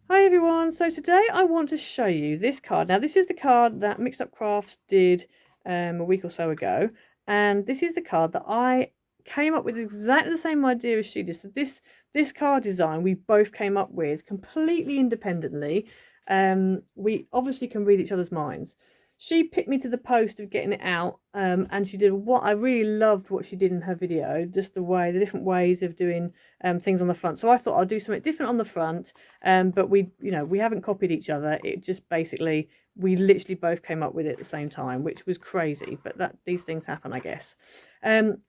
Hi everyone, so today I want to show you this card. Now this is the card that Mixed Up Crafts did a week or so ago, and this is the card that I came up with exactly the same idea as she did. So this card design we both came up with completely independently. We obviously can read each other's minds. She picked me to the post of getting it out, and she did what I really loved what she did in her video, just the different ways of doing things on the front. So I thought I'll do something different on the front, but we haven't copied each other. It just basically, we literally both came up with it at the same time, which was crazy, but these things happen, I guess.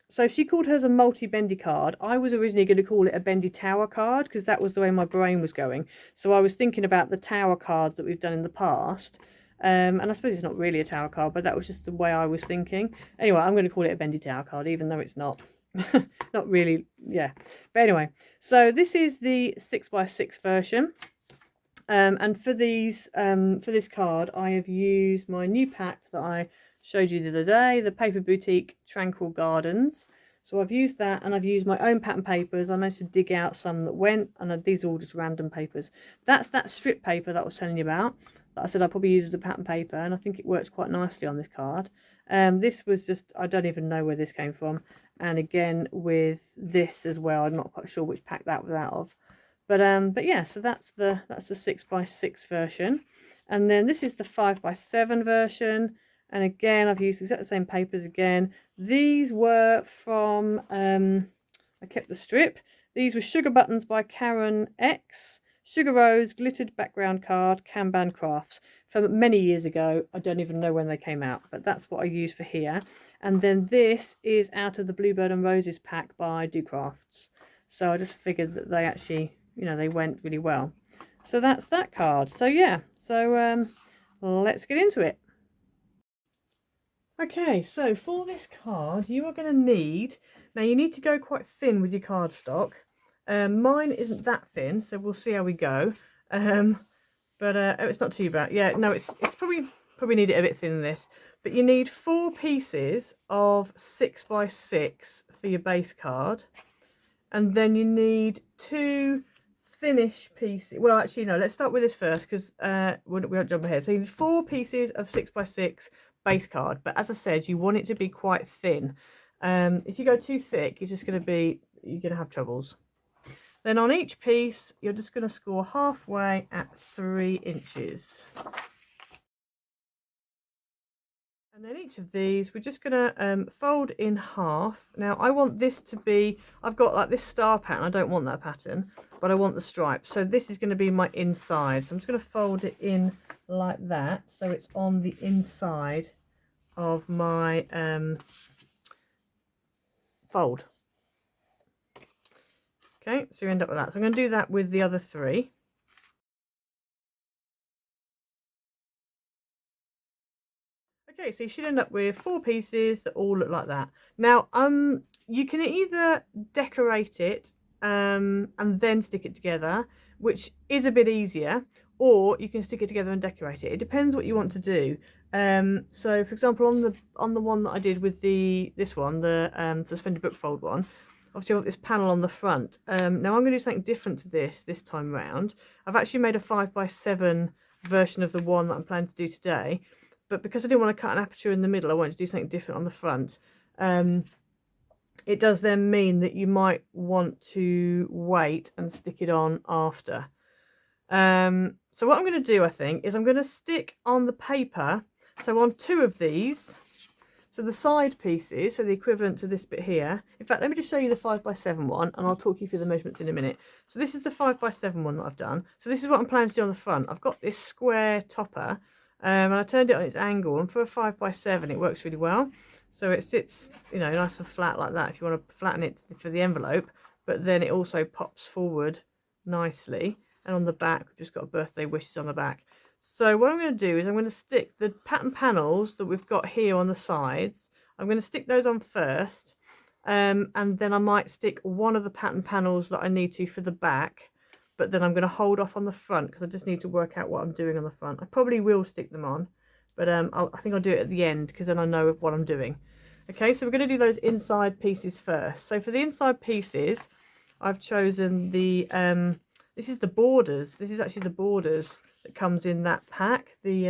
So she called hers a multi-bendy card. I was originally going to call it a bendy tower card because that was the way my brain was going. So I was thinking about the tower cards that we've done in the past. And I suppose it's not really a tower card, but that was just the way I was thinking. Anyway, I'm going to call it a bendy tower card, even though it's not. Not really, yeah. But anyway, so this is the 6x6 version. And for this card, I have used my new pack that I showed you the other day, the Paper Boutique Tranquil Gardens. So I've used that, and I've used my own pattern papers. I managed to dig out some that went, and these are all just random papers. That's that strip paper that I was telling you about. I said I'd probably use as a pattern paper, and I think it works quite nicely on this card. This was just, I don't even know where this came from, and again with this as well, I'm not quite sure which pack that was out of, but yeah, so that's the 6x6 version, and then this is the 5x7 version, and again I've used exactly the same papers again. These were from I kept the strip. These were Sugar Buttons by Karen X. Sugar Rose glittered background card, Kanban Crafts, from many years ago. I don't even know when they came out, but that's what I use for here. And then this is out of the Bluebird and Roses pack by Do Crafts. So I just figured that they actually, they went really well. So that's that card. So yeah, so let's get into it. Okay, so for this card, you are going to need, now you need to go quite thin with your cardstock. Mine isn't that thin, so we'll see how we go. But it's not too bad. Yeah, no, it's probably need it a bit thinner than this. But you need 4 pieces of 6x6 for your base card, and then you need 2 thinnish pieces. Well, actually, no. Let's start with this first because we won't jump ahead. So you need 4 pieces of 6x6 base card, but as I said, you want it to be quite thin. If you go too thick, you're going to have troubles. Then on each piece, you're just going to score halfway at 3 inches. And then each of these, we're just going to fold in half. Now, I want this to be, I've got like this star pattern. I don't want that pattern, but I want the stripes. So this is going to be my inside. So I'm just going to fold it in like that. So it's on the inside of my fold. Okay, so you end up with that. So I'm going to do that with the other 3. Okay, so you should end up with 4 pieces that all look like that. Now, you can either decorate it and then stick it together, which is a bit easier, or you can stick it together and decorate it. It depends what you want to do. So, for example, on the one that I did with this one, the suspended book fold one. Obviously, I've got this panel on the front. Now, I'm going to do something different to this time round. I've actually made a 5x7 version of the one that I'm planning to do today. But because I didn't want to cut an aperture in the middle, I wanted to do something different on the front. It does then mean that you might want to wait and stick it on after. So what I'm going to do, I think, is I'm going to stick on the paper. So on 2 of these. So the side pieces, so the equivalent to this bit here. In fact, let me just show you the 5x7 one, and I'll talk you through the measurements in a minute. So this is the 5x7 one that I've done. So this is what I'm planning to do on the front. I've got this square topper, and I turned it on its angle, and for a 5x7 it works really well. So it sits, nice and flat like that if you want to flatten it for the envelope, but then it also pops forward nicely. And on the back, we've just got birthday wishes on the back. So what I'm going to do is I'm going to stick the pattern panels that we've got here on the sides. I'm going to stick those on first, and then I might stick one of the pattern panels that I need to for the back, but then I'm going to hold off on the front because I just need to work out what I'm doing on the front. I probably will stick them on, but I think I'll do it at the end because then I know what I'm doing. Okay, so we're going to do those inside pieces first. So for the inside pieces, I've chosen the This is the borders. This is actually the borders that comes in that pack. The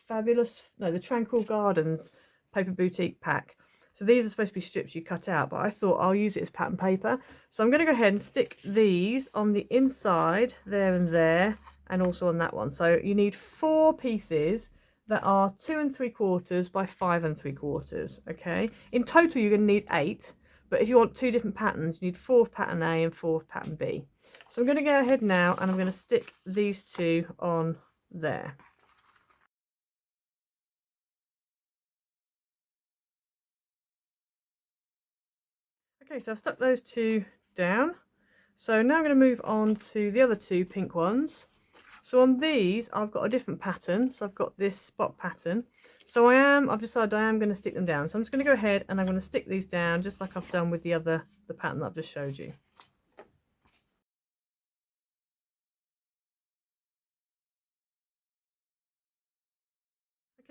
the Tranquil Gardens Paper Boutique pack. So these are supposed to be strips you cut out, but I thought I'll use it as pattern paper. So I'm going to go ahead and stick these on the inside, there and there, and also on that one. So you need 4 pieces that are 2 3/4 by 5 3/4. Okay. In total, you're going to need 8. But if you want 2 different patterns, you need 4 of pattern A and 4 of pattern B. So I'm going to go ahead now and I'm going to stick these 2 on there. Okay, so I've stuck those 2 down. So now I'm going to move on to the other 2 pink ones. So on these, I've got a different pattern. So I've got this spot pattern. So I've decided I am going to stick them down. So I'm just going to go ahead and I'm going to stick these down just like I've done with the pattern that I've just showed you.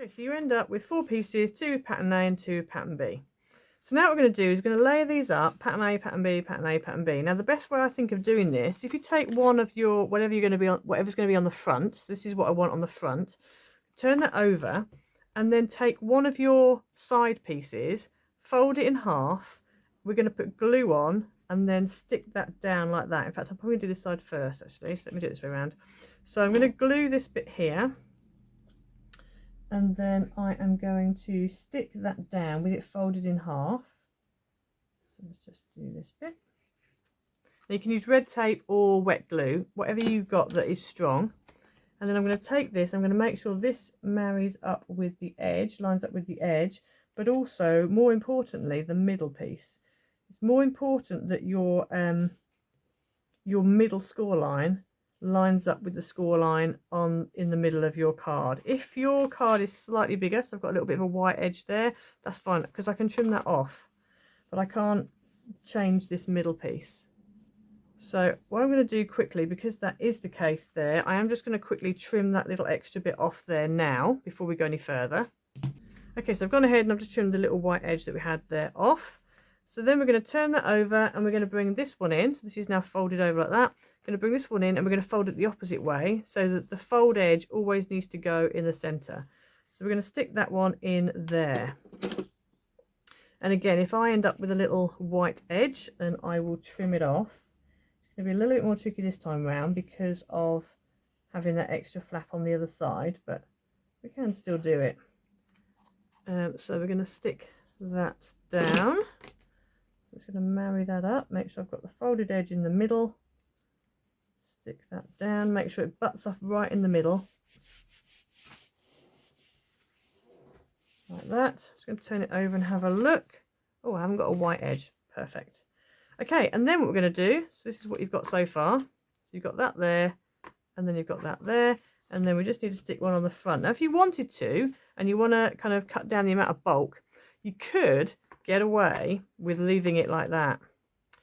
Okay, so you end up with 4 pieces, 2 pattern A and 2 pattern B. So now what we're going to do is we're going to layer these up, pattern A, pattern B, pattern A, pattern B. Now the best way I think of doing this, if you take one of your, whatever's going to be on the front, so this is what I want on the front, turn that over and then take one of your side pieces, fold it in half, we're going to put glue on and then stick that down like that. In fact, I'm probably going to do this side first actually, so let me do it this way around. So I'm going to glue this bit here. And then I am going to stick that down with it folded in half. So let's just do this bit. Now you can use red tape or wet glue, whatever you've got that is strong. And then I'm going to take this, I'm going to make sure this marries up with the edge, lines up with the edge, but also, more importantly, the middle piece. It's more important that your middle score line lines up with the score line in the middle of your card. If your card is slightly bigger, so I've got a little bit of a white edge there, that's fine because I can trim that off, but I can't change this middle piece. So what I'm going to do quickly, because that is the case there, I am just going to quickly trim that little extra bit off there now before we go any further. Okay, so I've gone ahead and I've just trimmed the little white edge that we had there off. So then we're going to turn that over and we're going to bring this one in. So this is now folded over like that. Going to bring this one in and we're going to fold it the opposite way so that the fold edge always needs to go in the center. So we're going to stick that one in there. And again, if I end up with a little white edge, then I will trim it off. It's going to be a little bit more tricky this time around because of having that extra flap on the other side, but we can still do it. So we're going to stick that down. So it's going to marry that up, make sure I've got the folded edge in the middle. Stick that down, make sure it butts off right in the middle. Like that. Just going to turn it over and have a look. Oh, I haven't got a white edge. Perfect. Okay, and then what we're going to do, so this is what you've got so far. So you've got that there, and then you've got that there, and then we just need to stick one on the front. Now, if you wanted to, and you want to kind of cut down the amount of bulk, you could get away with leaving it like that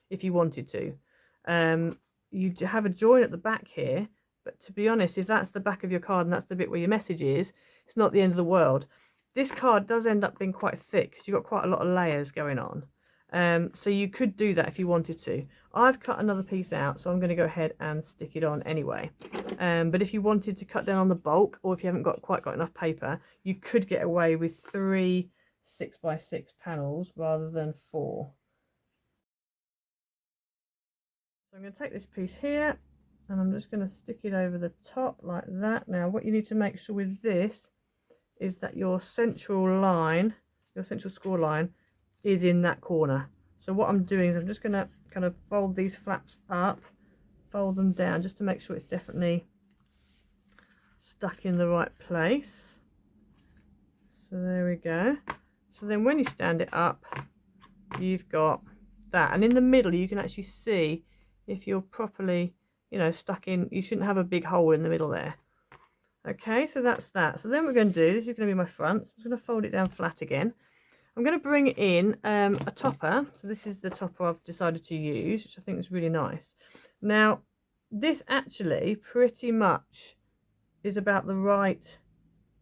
if you wanted to. You have a join at the back here, but to be honest, if that's the back of your card and that's the bit where your message is, it's not the end of the world. This card does end up being quite thick because you've got quite a lot of layers going on. So you could do that if you wanted to. I've cut another piece out, so I'm going to go ahead and stick it on anyway. But if you wanted to cut down on the bulk, or if you haven't quite got enough paper, you could get away with 3 6x6 panels rather than 4. So I'm going to take this piece here and I'm just going to stick it over the top like that. Now what you need to make sure with this is that your central line, your central score line, is in that corner. So what I'm doing is I'm just going to kind of fold these flaps up, fold them down just to make sure it's definitely stuck in the right place. So there we go. So then when you stand it up, you've got that, and in the middle you can actually see if you're properly, you know, stuck in. You shouldn't have a big hole in the middle there. Okay, so that's that. So then what we're going to do, this is going to be my front, so I'm going to fold it down flat again. I'm going to bring in a topper. So this is the topper I've decided to use, which I think is really nice. Now this actually pretty much is about the right,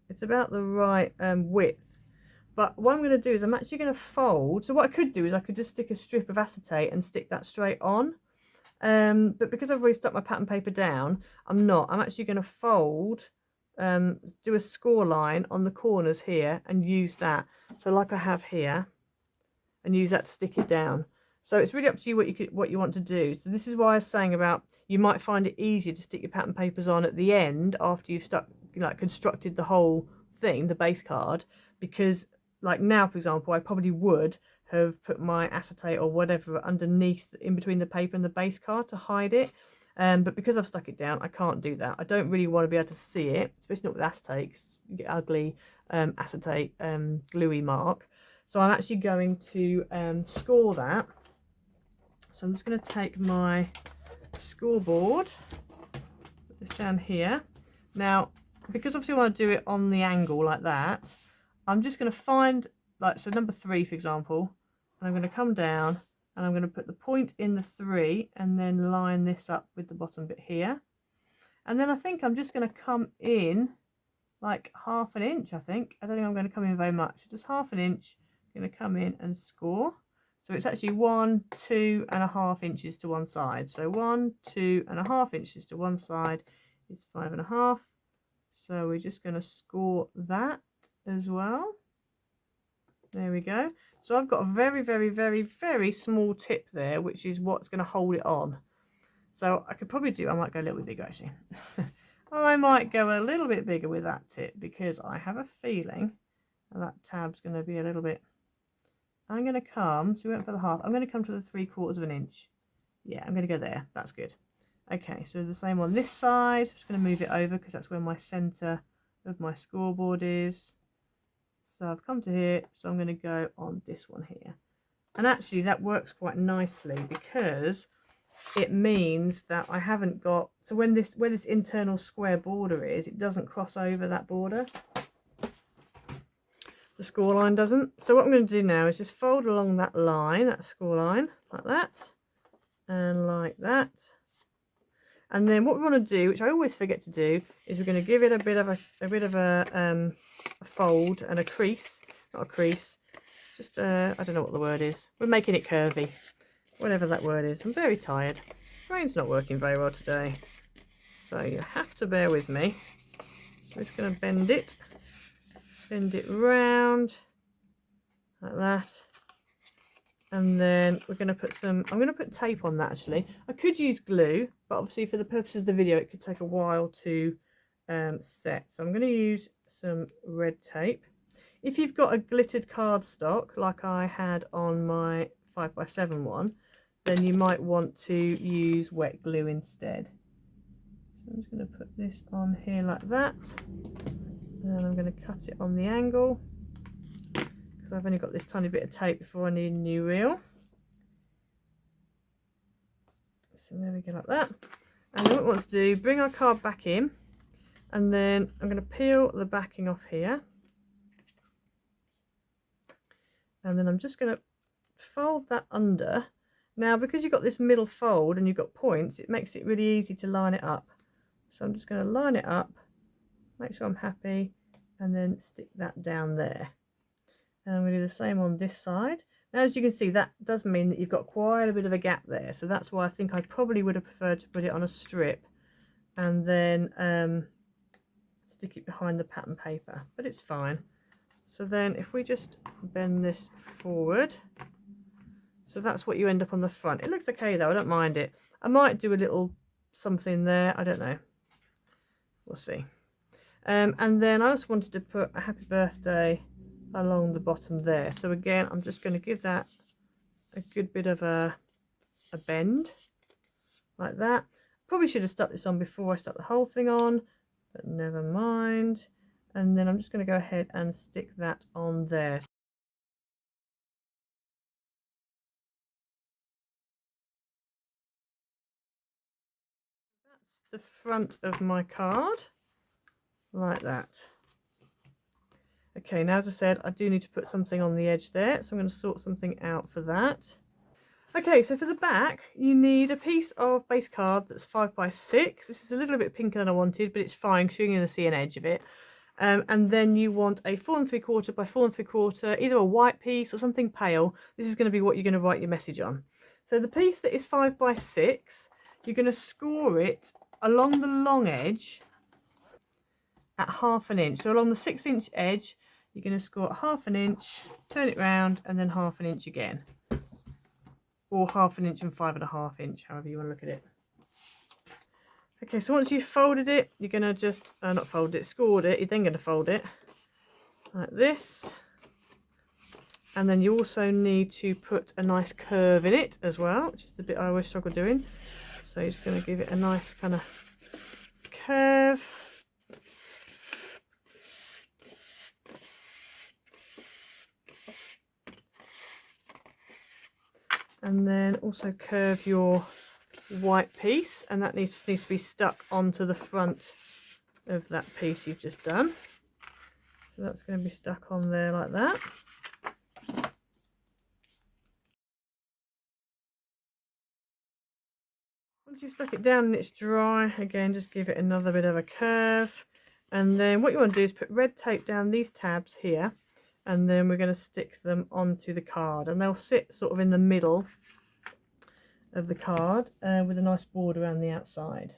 it's about the right width. But what I'm going to do is I'm actually going to fold. So what I could do is I could just stick a strip of acetate and stick that straight on. But because I've already stuck my pattern paper down, I'm actually going to fold, do a score line on the corners here and use that. So like I have here, and use that to stick it down. So it's really up to you what you want to do. So this is why I was saying about you might find it easier to stick your pattern papers on at the end after you've constructed the whole thing, the base card, because like now, for example, I probably would have put my acetate or whatever underneath in between the paper and the base card to hide it. But because I've stuck it down, I can't do that. I don't really want to be able to see it, especially not with acetate, 'cause you get ugly acetate gluey mark. So I'm actually going to score that. So I'm just going to take my scoreboard, put this down here. Now, because obviously I want to do it on the angle like that, I'm just going to find, like, so number 3, for example, and I'm going to come down and I'm going to put the point in the 3 and then line this up with the bottom bit here. And then I think I'm just going to come in like ½ inch, I think. I don't think I'm going to come in very much, just ½ inch. Going to come in and score. So it's actually 1, 2.5 inches to one side. So 1, 2.5 inches to one side is 5.5. So we're just going to score that as well. There we go. So I've got a very, very, very, very small tip there, which is what's going to hold it on. So I could probably do, I might go a little bit bigger actually. I might go a little bit bigger with that tip because I have a feeling that tab's going to be a little bit. I'm going to come, so we went for the half, I'm going to come to the 3/4 inch. Yeah, I'm going to go there, that's good. Okay, so the same on this side, I'm just going to move it over because that's where my centre of my scoreboard is. So I've come to here, so I'm going to go on this one here. And actually that works quite nicely because it means that I haven't got, so where this internal square border is, it doesn't cross over that border. The score line doesn't. So what I'm going to do now is just fold along that line, that score line, like that, and like that. And then what we want to do, which I always forget to do, is we're going to give it a bit of a fold and a crease, not a crease, just I don't know what the word is. We're making it curvy, whatever that word is. I'm very tired. Brain's not working very well today, so you have to bear with me. So I'm just going to bend it round like that, and then we're going to put some, I'm going to put tape on that actually. I could use glue, but obviously for the purposes of the video it could take a while to set, so I'm going to use some red tape. If you've got a glittered cardstock like I had on my 5x7 one, then you might want to use wet glue instead. So I'm just going to put this on here like that. And I'm going to cut it on the angle because I've only got this tiny bit of tape before I need a new reel. So there we go, like that. And then what we want to do, bring our card back in, and then I'm going to peel the backing off here. And then I'm just going to fold that under. Now, because you've got this middle fold and you've got points, it makes it really easy to line it up. So I'm just going to line it up. Make sure I'm happy, and then stick that down there. And I'm going to do the same on this side. Now, as you can see, that does mean that you've got quite a bit of a gap there. So that's why I think I probably would have preferred to put it on a strip and then stick it behind the pattern paper. But it's fine. So then if we just bend this forward, so that's what you end up on the front. It looks okay though, I don't mind it. I might do a little something there, I don't know. We'll see. And then I also wanted to put a happy birthday along the bottom there. So again, I'm just going to give that a good bit of a bend like that. Probably should have stuck this on before I stuck the whole thing on, but never mind. And then I'm just going to go ahead and stick that on there. That's the front of my card. Like that. Okay, now as I said, I do need to put something on the edge there, so I'm going to sort something out for that. Okay, so for the back, you need a piece of base card that's 5x6. This is a little bit pinker than I wanted, but it's fine because you're going to see an edge of it. And then you want a 4 3/4 by 4 3/4, either a white piece or something pale. This is going to be what you're going to write your message on. So the piece that is 5x6, you're going to score it along the long edge at 1/2 inch. So along the 6-inch edge, you're going to score at 1/2 inch, turn it round, and then 1/2 inch again. Or 1/2 inch and 5.5 inch, however you want to look at it. Okay, so once you've folded it, you're going to just, not folded it, scored it, you're then going to fold it like this. And then you also need to put a nice curve in it as well, which is the bit I always struggle doing. So you're just going to give it a nice kind of curve. And then also curve your white piece, and that needs to be stuck onto the front of that piece you've just done. So that's going to be stuck on there like that. Once you've stuck it down and it's dry, again just give it another bit of a curve. And then what you want to do is put red tape down these tabs here, and then we're going to stick them onto the card, and they'll sit sort of in the middle of the card with a nice border around the outside.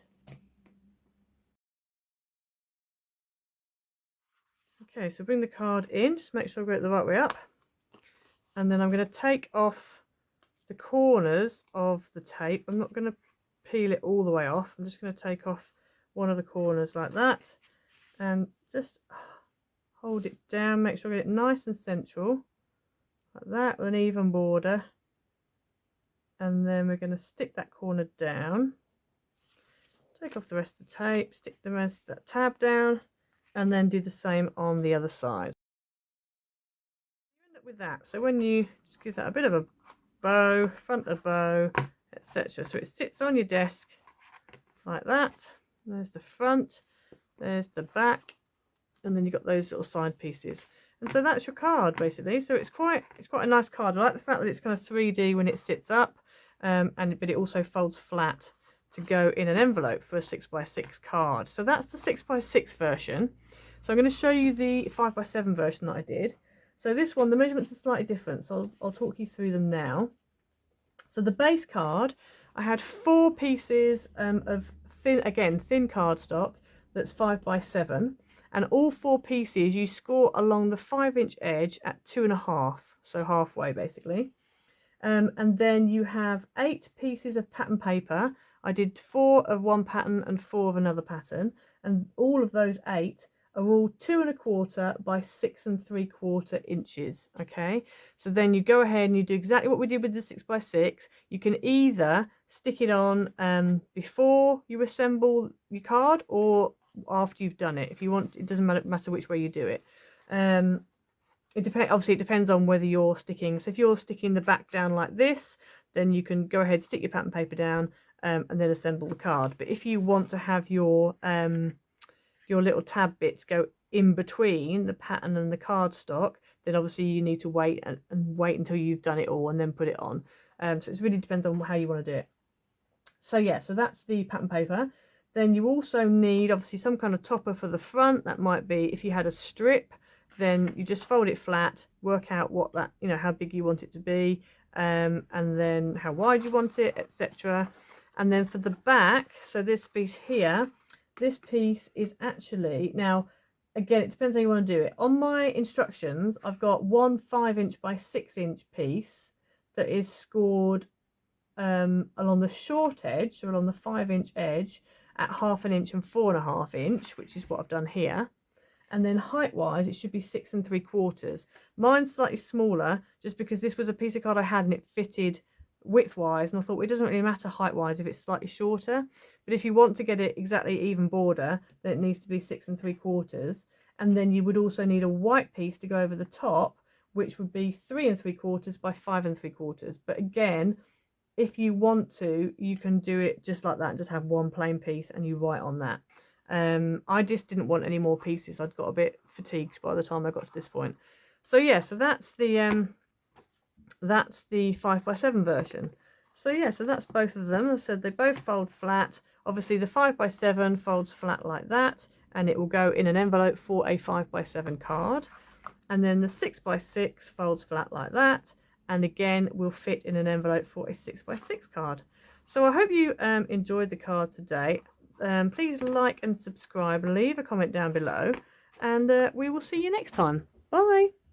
Okay, so bring the card in, just make sure I've got it the right way up, and then I'm going to take off the corners of the tape. I'm not going to peel it all the way off, I'm just going to take off one of the corners like that, and just hold it down, make sure I get it nice and central like that with an even border. And then we're going to stick that corner down, take off the rest of the tape, stick the rest of that tab down, and then do the same on the other side. You end up with that. So when you just give that a bit of a bow, front of bow, etc. So it sits on your desk like that. There's the front, there's the back, and then you've got those little side pieces. And so that's your card basically. So it's quite a nice card. I like the fact that it's kind of 3D when it sits up. But it also folds flat to go in an envelope for a 6x6 card. So that's the 6x6 version. So I'm going to show you the 5x7 version that I did. So this one, the measurements are slightly different, so I'll talk you through them now. So the base card, I had 4 pieces of thin cardstock that's 5x7, and all 4 pieces you score along the 5-inch edge at 2.5, so halfway basically. And then you have 8 pieces of pattern paper. I did 4 of one pattern and 4 of another pattern, and all of those 8 are all 2.25 by 6.75 inches. Okay, so then you go ahead and you do exactly what we did with the 6x6. You can either stick it on before you assemble your card or after you've done it. If you want, it doesn't matter which way you do it. Obviously it depends on whether you're sticking. So if you're sticking the back down like this, then you can go ahead, stick your pattern paper down, and then assemble the card. But if you want to have your little tab bits go in between the pattern and the cardstock, then obviously you need to wait and wait until you've done it all and then put it on. So it really depends on how you want to do it. So yeah, so that's the pattern paper. Then you also need obviously some kind of topper for the front. That might be, if you had a strip, then you just fold it flat, work out what that, how big you want it to be, and then how wide you want it, etc. And then for the back, so this piece here, this piece is actually, now again it depends how you want to do it. On my instructions I've got one 5-inch by 6-inch piece that is scored along the short edge, so along the 5-inch edge at 1/2 inch and 4.5 inch, which is what I've done here. And then height wise it should be 6.75. Mine's slightly smaller just because this was a piece of card I had and it fitted width wise, and I thought, well, it doesn't really matter height wise if it's slightly shorter, but if you want to get it exactly even border, then it needs to be 6.75. And then you would also need a white piece to go over the top, which would be 3.75 by 5.75. But again, if you want to, you can do it just like that and just have one plain piece and you write on that. I just didn't want any more pieces. I'd got a bit fatigued by the time I got to this point. So yeah, so that's the 5x7 version. So yeah, so that's both of them. As I said, they both fold flat. Obviously the 5x7 folds flat like that, and it will go in an envelope for a 5x7 card. And then the 6x6 folds flat like that, and again will fit in an envelope for a 6x6 card. So I hope you enjoyed the card today. Please like and subscribe, leave a comment down below, and we will see you next time. Bye.